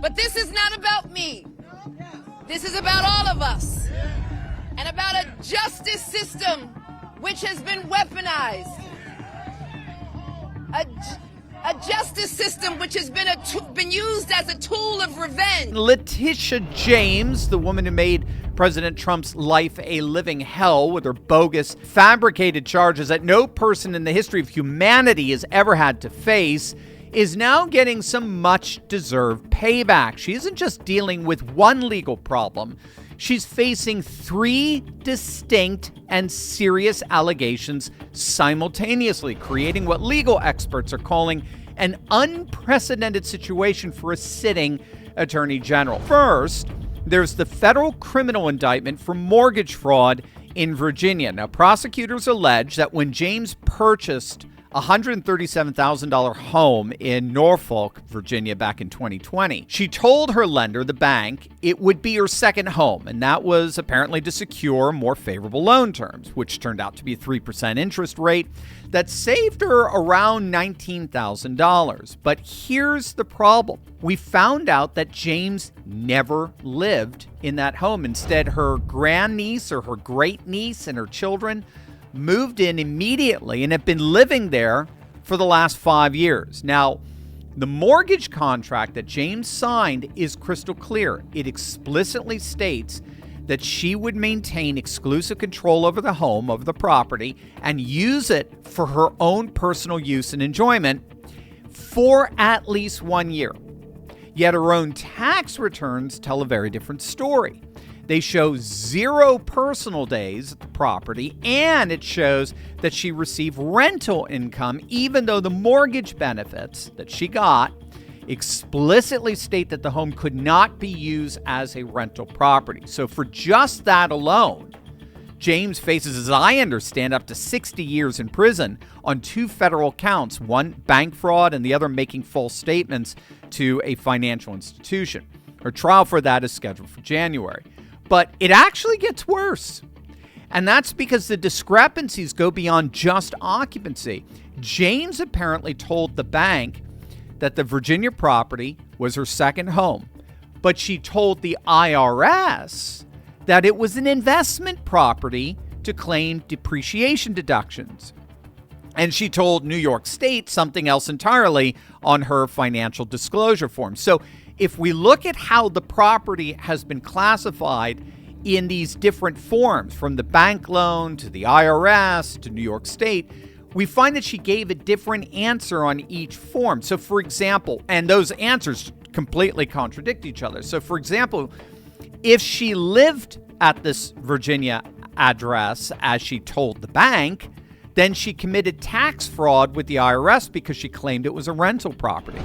But this is not about me. This is about all of us. And about a justice system which has been weaponized. A justice system which has been used as a tool of revenge. Letitia James, the woman who made President Trump's life a living hell with her bogus, fabricated charges that no person in the history of humanity has ever had to face, is now getting some much-deserved payback. She isn't just dealing with one legal problem. She's facing 3 distinct and serious allegations simultaneously, creating what legal experts are calling an unprecedented situation for a sitting attorney general. First, there's the federal criminal indictment for mortgage fraud in Virginia. Now, prosecutors allege that when James purchased a $137,000 home in Norfolk, Virginia, back in 2020. She told her lender, the bank, it would be her second home, and that was apparently to secure more favorable loan terms, which turned out to be a 3% interest rate that saved her around $19,000. But here's the problem. We found out that James never lived in that home. Instead, her grandniece or her great-niece and her children moved in immediately and have been living there for the last 5 years. Now, the mortgage contract that James signed is crystal clear. It explicitly states that she would maintain exclusive control over the home, over the property, and use it for her own personal use and enjoyment for at least 1 year. Yet her own tax returns tell a very different story. They show 0 personal days at the property, and it shows that she received rental income, even though the mortgage benefits that she got explicitly state that the home could not be used as a rental property. So for just that alone, James faces, as I understand, up to 60 years in prison on 2 federal counts, one bank fraud and the other making false statements to a financial institution. Her trial for that is scheduled for January. But it actually gets worse. And that's because the discrepancies go beyond just occupancy. James apparently told the bank that the Virginia property was her second home, but she told the IRS that it was an investment property to claim depreciation deductions. And she told New York State something else entirely on her financial disclosure form. So if we look at how the property has been classified in these different forms, from the bank loan to the IRS to New York State, we find that she gave a different answer on each form. So for example, and those answers completely contradict each other. So for example, if she lived at this Virginia address as she told the bank, then she committed tax fraud with the IRS because she claimed it was a rental property.